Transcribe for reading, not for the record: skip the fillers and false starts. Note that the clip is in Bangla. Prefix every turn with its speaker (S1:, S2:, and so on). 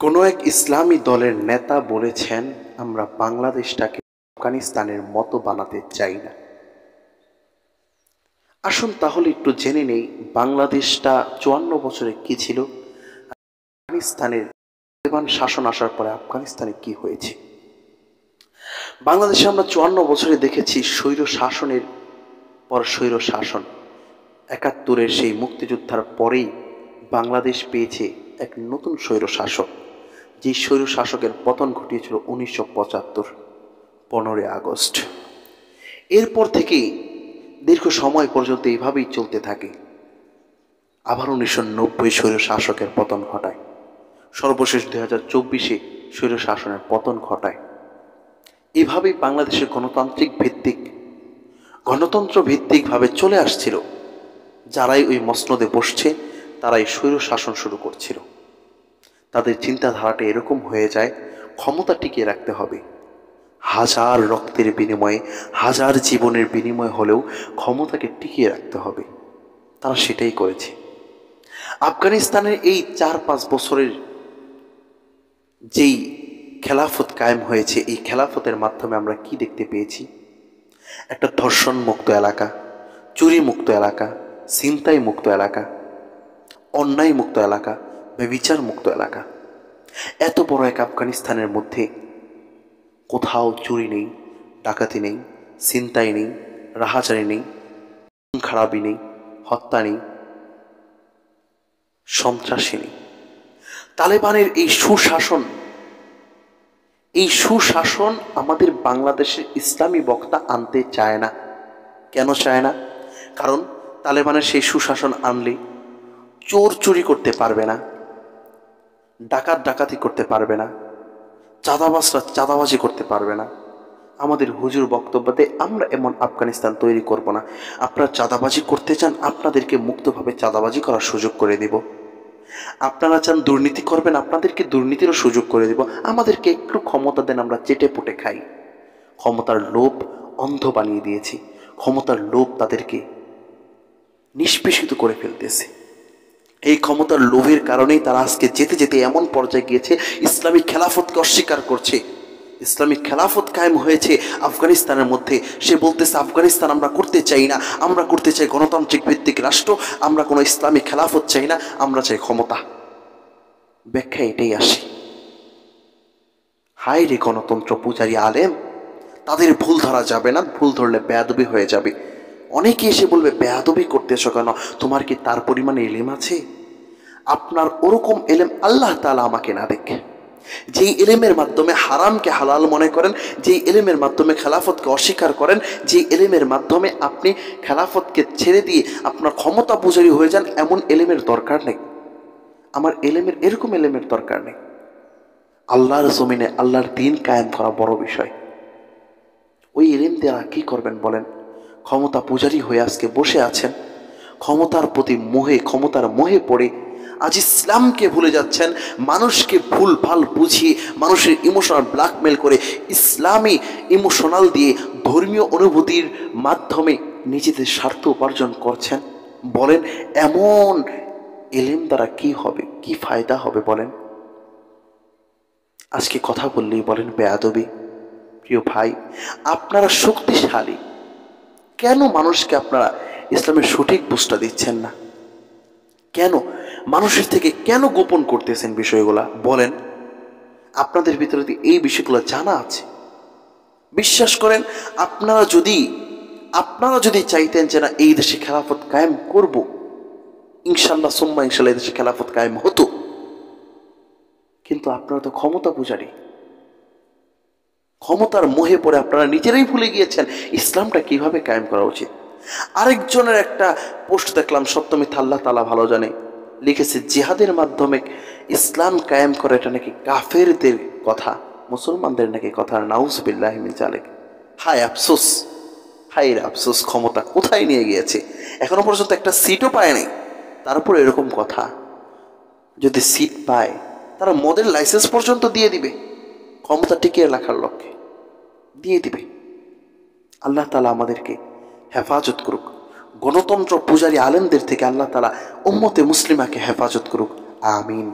S1: কোনো এক ইসলামী দলের নেতা বলেছেন, আমরা বাংলাদেশটাকে আফগানিস্তানের মতো বানাতে চাই না। আসুন তাহলে একটু জেনে নেই বাংলাদেশটা 54 বছরে কি ছিল, আফগানিস্তানের তালেবান শাসন আসার পরে আফগানিস্তানে কি হয়েছে। বাংলাদেশে আমরা 54 বছরে দেখেছি স্বৈর শাসনের পর স্বৈর শাসন। 71-এর সেই মুক্তিযোদ্ধার পরেই বাংলাদেশ পেয়েছে এক নতুন স্বৈর শাসক, যে স্বৈর শাসকের পতন ঘটিয়েছিল 1975 15 আগস্ট। এরপর থেকেই দীর্ঘ সময় পর্যন্ত এইভাবেই চলতে থাকে। আবার 1990 স্বৈর শাসকের পতন ঘটায়, সর্বশেষ 2024-এ স্বৈর শাসনের পতন ঘটায়। এভাবেই বাংলাদেশের গণতন্ত্র ভিত্তিকভাবে চলে আসছিল। যারাই ওই মসনদে বসছে তারাই স্বৈর শাসন শুরু করছিল। তাদের চিন্তাধারাটা এরকম হয়ে যায়, ক্ষমতা টিকিয়ে রাখতে হবে, হাজার রক্তের বিনিময়ে, হাজার জীবনের বিনিময় হলেও ক্ষমতাকে টিকিয়ে রাখতে হবে। তারা সেটাই করেছে। আফগানিস্তানের এই 4-5 বছরের যেই খেলাফত কায়েম হয়েছে, এই খেলাফতের মাধ্যমে আমরা কি দেখতে পেয়েছি? একটা ধর্ষণ মুক্ত এলাকা, চুরি মুক্ত এলাকা, ছিনতাই মুক্ত এলাকা, অন্যায় মুক্ত এলাকা, ব্যভিচার মুক্ত এলাকা। এত বড় এক আফগানিস্তানের মধ্যে কোথাও চুরি নেই, ডাকাতি নেই, ছিনতাই নেই, রাহাজানি নেই, খারাপি নেই, হত্যা নেই, সন্ত্রাসী নেই। তালেবানের এই সুশাসন আমাদের বাংলাদেশের ইসলামী বক্তা আনতে চায় না। কেন চায় না? কারণ তালেবানের সেই সুশাসন আনলে চোর চুরি করতে পারবে না, ডাকাতি করতে পারবে না, চাঁদাবাজরা চাঁদাবাজি করতে পারবে না। আমাদের হুজুর বক্তব্যতে আমরা এমন আফগানিস্তান তৈরি করব না। আপনারা চাঁদাবাজি করতে চান, আপনাদেরকে মুক্তভাবে চাঁদাবাজি করার সুযোগ করে দেব। আপনারা চান দুর্নীতি করবেন, আপনাদেরকে দুর্নীতিরও সুযোগ করে দেব। আমাদেরকে একটু ক্ষমতা দেন, আমরা চেটে পুটে খাই। ক্ষমতার লোভ অন্ধ বানিয়ে দিয়েছি। ক্ষমতার লোভ তাদেরকে নিষ্পেষিত করে ফেলতেছে। এই ক্ষমতার লোভের কারণেই তারা আজকে যেতে যেতে এমন পর্যায়ে গিয়েছে, ইসলামিক খেলাফতকে অস্বীকার করছে। ইসলামিক খেলাফত কায়েম হয়েছে আফগানিস্তানের মধ্যে। সে বলতেছে আফগানিস্তান আমরা করতে চাই না, আমরা করতে চাই গণতান্ত্রিক ভিত্তিক রাষ্ট্র, আমরা কোনো ইসলামিক খেলাফত চাই না, আমরা চাই ক্ষমতা। ব্যাখ্যা এটাই আসে। হায় রে গণতন্ত্র পূজারী আলেম, তাদের ভুল ধরা যাবে না, ভুল ধরলে বেয়াদবি হয়ে যাবে। অনেকে এসে বলবে বেয়াদবি করতেছ কেন, তোমার কি তার পরিমাণে এলেম আছে? আপনার ওরকম এলেম আল্লাহ তাআলা আমাকে না দেখে। যেই এলেমের মাধ্যমে হারামকে হালাল মনে করেন, যেই এলেমের মাধ্যমে খেলাফতকে অস্বীকার করেন, যেই এলেমের মাধ্যমে আপনি খেলাফতকে ছেড়ে দিয়ে আপনার ক্ষমতা পূজারী হয়ে যান, এমন এলেমের দরকার নেই। আমার এরকম এলেমের দরকার নেই। আল্লাহর জমিনে আল্লাহর দ্বীন কায়েম করা বড় বিষয়। ওই এলেম দিয়ে কি করবেন বলেন? ক্ষমতা পূজারী হয়ে আজকে বসে আছেন, ক্ষমতার মোহে পড়ে আজ ইসলামকে ভুলে যাচ্ছেন। মানুষকে ভুল ভাল বুঝিয়ে, মানুষের ইমোশনাল ব্ল্যাকমেল করে, ইসলামী ইমোশনাল দিয়ে, ধর্মীয় অনুভূতির মাধ্যমে নিজেদের স্বার্থ উপার্জন করছেন। বলেন এমন এলেম দ্বারা কি হবে, কি ফায়দা হবে বলেন? আজকে কথা বললেই বলেন বেয়াদবি। প্রিয় ভাই, আপনারা শক্তিশালী, কেন মানুষকে আপনারা ইসলামের সঠিক বুঝটা দিচ্ছেন না? কেন মানুষের থেকে কেন গোপন করতেছেন বিষয়গুলা বলেন? আপনাদের ভিতরে এই বিষয়গুলো জানা আছে। বিশ্বাস করেন, আপনারা যদি চাইতেন যে না এই দেশে খেলাফত কায়েম করব, ইনশাল্লাহ সুম্মা ইনশাল্লাহ এই দেশে খেলাফত কায়েম হতো। কিন্তু আপনারা তো ক্ষমতা পূজারী, ক্ষমতার মোহে পড়ে আপনারা নিজেরাই ভুলে গিয়েছেন ইসলামটা কিভাবে কায়েম করা উচিত। আরেকজনের একটা পোস্ট দেখলাম, সত্য মিথ্যা আল্লাহ তাআলা ভালো জানে, লিখেছে জিহাদের মাধ্যমে ইসলাম কায়েম করে, এটা নাকি কাফেরদের কথা, মুসলমানদের নাকি কথা। নাউজুবিল্লাহি মিন যালিক। হায় আফসোস, হায় আফসোস, ক্ষমতা কোথায় নিয়ে গিয়েছে। এখনো পর্যন্ত একটা সিটও পায় নাই, তারপর এরকম কথা। যদি সিট পায় তারা মদের লাইসেন্স পর্যন্ত দিয়ে দিবে, ক্ষমতা টিকিয়ে রাখার লক্ষ্যে দিয়ে দিবে। আল্লাহ তাআলা আমাদেরকে হেফাজত করুক, গণতন্ত্র পূজারী আলেমদের থেকে আল্লাহ তাআলা উম্মতে মুসলিমাকে হেফাজত করুক। আমিন।